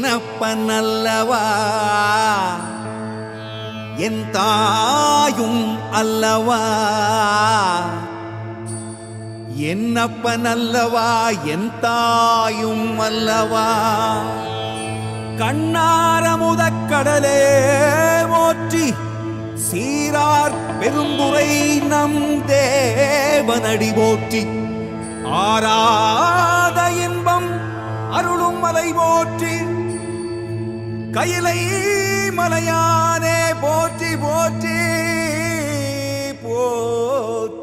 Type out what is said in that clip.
என்னப்பன் அல்லவா என் தாயும் அல்லவா என்னப்பன் அல்லவா என் தாயும் அல்லவா கண்ணாரமுதக் கடலே போற்றி சீரார் பெருந்துரை நம் தேவனடி போற்றி ஆராத இன்பம் அருளும் மலை போற்றி கையிலை மலையானே போற்றி போற்றி போற்றி.